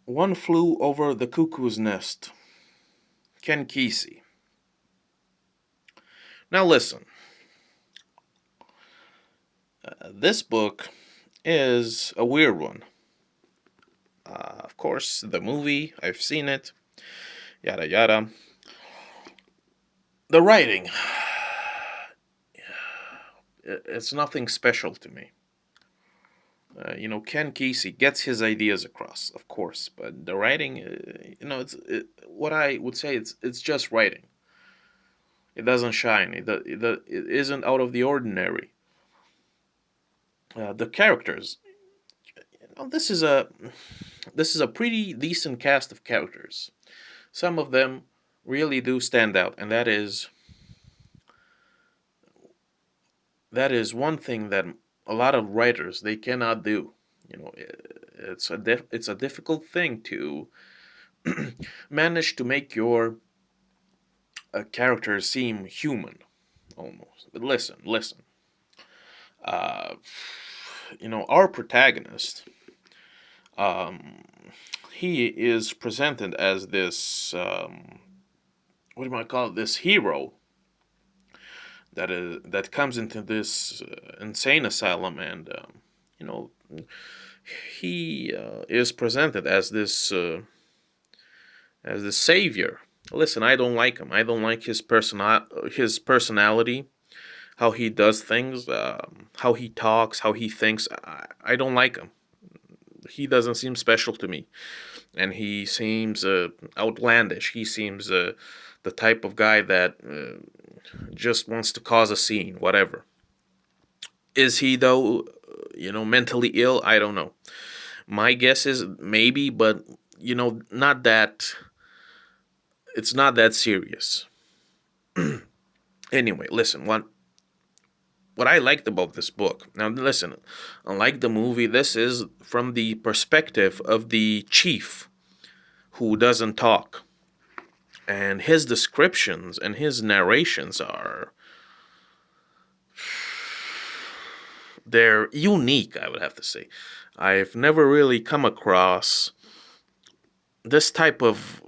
One Flew Over the Cuckoo's Nest. Ken Kesey. Now listen, this book is a weird one. Of course, the movie, I've seen it, yada yada. The writing, it's nothing special to me. Ken Kesey gets his ideas across, of course, but the writing, what I would say it's just writing. It doesn't shine. It isn't out of the ordinary. The characters, this is a pretty decent cast of characters. Some of them really do stand out, and that is one thing that a lot of writers they cannot do. It's a difficult thing to manage to make your characters seem human almost. But listen. Uh, our protagonist, um, he is presented as this what do I call it? This hero that comes into this insane asylum, and you know he is presented as this savior. Listen, I don't like him. I don't like his personality, how he does things, how he talks, how he thinks. I don't like him. He doesn't seem special to me, and he seems outlandish. He seems the type of guy that just wants to cause a scene, whatever. Is he though? Mentally ill? I don't know. My guess is maybe, but not that. It's not that serious. Anyway, listen. What I liked about this book. Now, listen. Unlike the movie, this is from the perspective of the chief who doesn't talk, and his descriptions and his narrations they're unique, I would have to say. I've never really come across this type of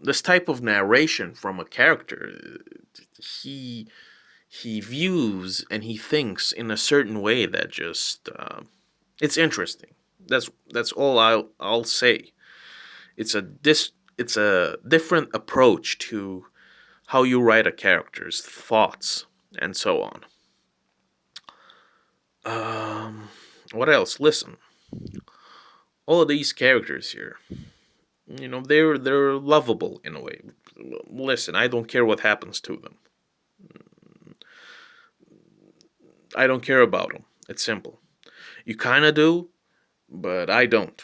this type of narration from a character. He he views and he thinks in a certain way that just it's interesting. That's all I'll say. It's a different approach to how you write a character's thoughts and so on. Um, what else? Listen, all of these characters here, they're lovable in a way. Listen, I don't care what happens to them. I don't care about them. It's simple. You kind of do, but I don't.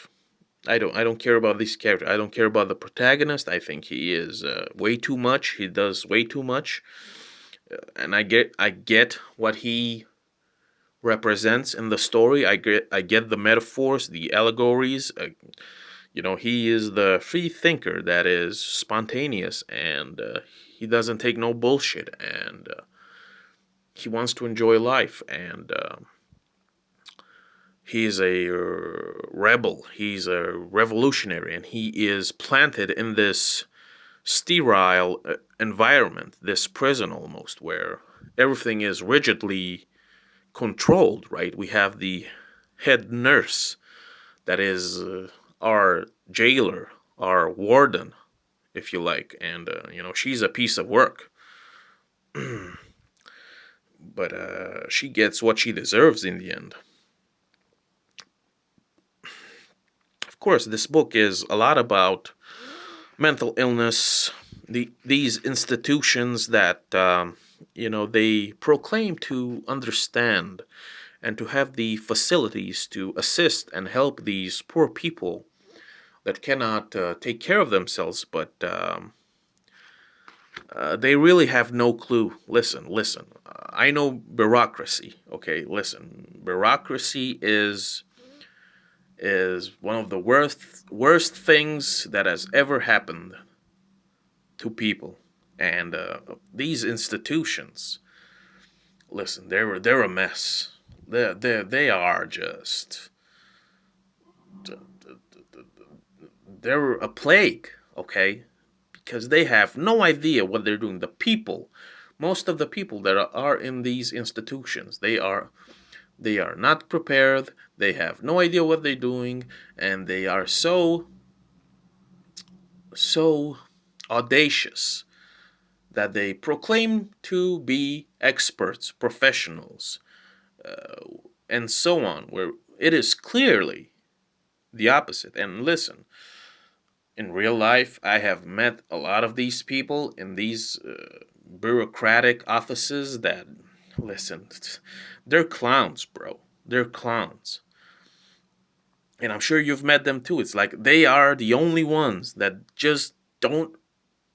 I don't care about this character. I don't care about the protagonist. I think he is way too much. He does way too much, and I get what he represents in the story. I get the metaphors, the allegories. He is the free thinker that is spontaneous, and he doesn't take no bullshit, and he wants to enjoy life, and he's a rebel. He's a revolutionary, and he is planted in this sterile environment, this prison almost, where everything is rigidly controlled, right? We have the head nurse that is our jailer, our warden, if you like, and she's a piece of work, but she gets what she deserves in the end. Of course, this book is a lot about mental illness, these institutions that they proclaim to understand and to have the facilities to assist and help these poor people that cannot take care of themselves, but they really have no clue. Listen. I know bureaucracy. Okay, listen. Bureaucracy is one of the worst things that has ever happened to people, and these institutions. Listen, they're a mess. They are just they're a plague, okay? Because they have no idea what they're doing. The people, most of the people that are in these institutions, they are not prepared. They have no idea what they're doing, and they are so audacious that they proclaim to be experts, professionals, and so on, where it is clearly the opposite. And listen, in real life, I have met a lot of these people in these bureaucratic offices that, listen, they're clowns, bro. They're clowns. And I'm sure you've met them too. It's like they are the only ones that just don't,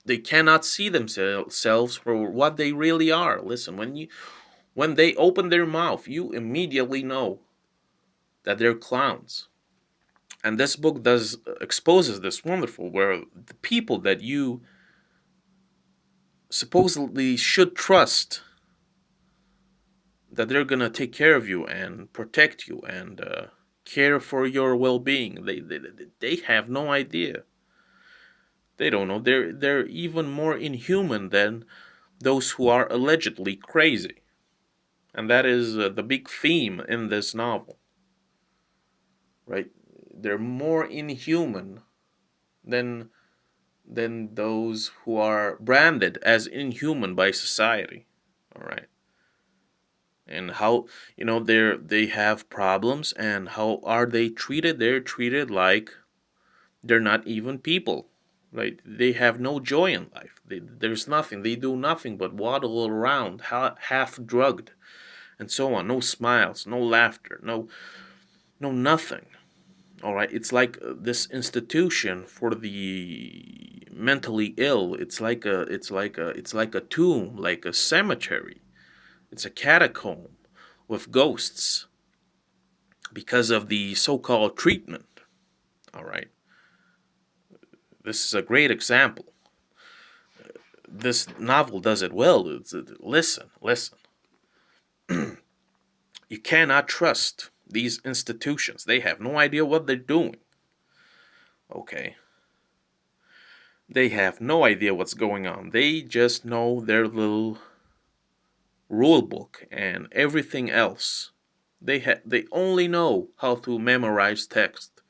they cannot see themselves for what they really are. Listen, when they open their mouth, you immediately know that they're clowns. And this book does exposes this wonderful where the people that you supposedly should trust that they're gonna take care of you and protect you and care for your well-being, they have no idea. They don't know. They're even more inhuman than those who are allegedly crazy, and that is the big theme in this novel, right? They're more inhuman than those who are branded as inhuman by society. All right. And how, they have problems, and how are they treated? They're treated like they're not even people. Right? They have no joy in life. There's nothing. They do nothing but waddle around, half drugged, and so on. No smiles, no laughter, no nothing. All right, it's like this institution for the mentally ill. It's like a tomb, like a cemetery. It's a catacomb with ghosts because of the so-called treatment. All right, this is a great example. This novel does it well. Listen. You cannot trust these institutions. They have no idea what they're doing. Okay. They have no idea what's going on. They just know their little rule book and everything else. They only know how to memorize text.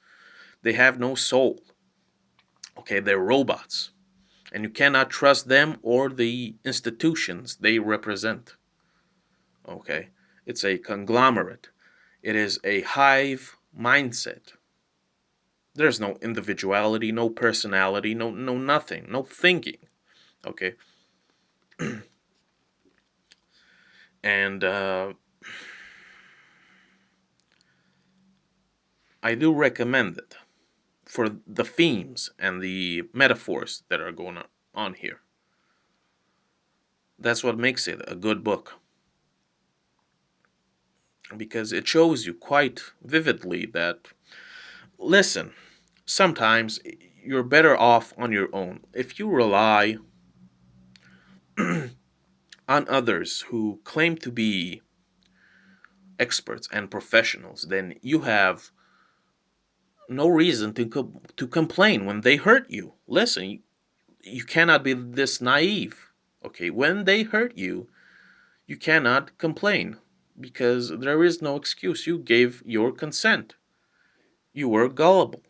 They have no soul. Okay, they're robots. And you cannot trust them or the institutions they represent. Okay? It's a conglomerate. It is a hive mindset. There's no individuality, no personality, no nothing, no thinking. Okay? And I do recommend it for the themes and the metaphors that are going on here. That's what makes it a good book. Because it shows you quite vividly that, listen, sometimes you're better off on your own. If you rely on others who claim to be experts and professionals, then you have no reason to complain when they hurt you. Listen, you cannot be this naive. Okay, when they hurt you, you cannot complain because there is no excuse. You gave your consent. You were gullible.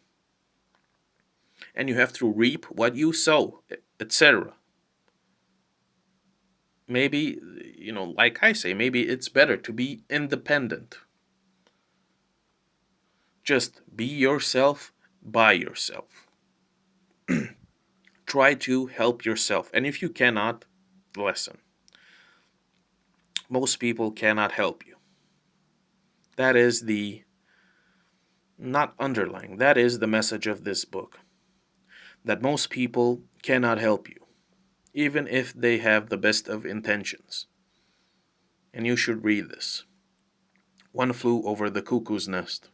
And you have to reap what you sow, etc. Maybe, like I say, maybe it's better to be independent. Just be yourself by yourself. Try to help yourself. And if you cannot, listen. Most people cannot help you. That is the, not underlying, that is the message of this book. That most people cannot help you, even if they have the best of intentions. And you should read this. One Flew Over the Cuckoo's Nest.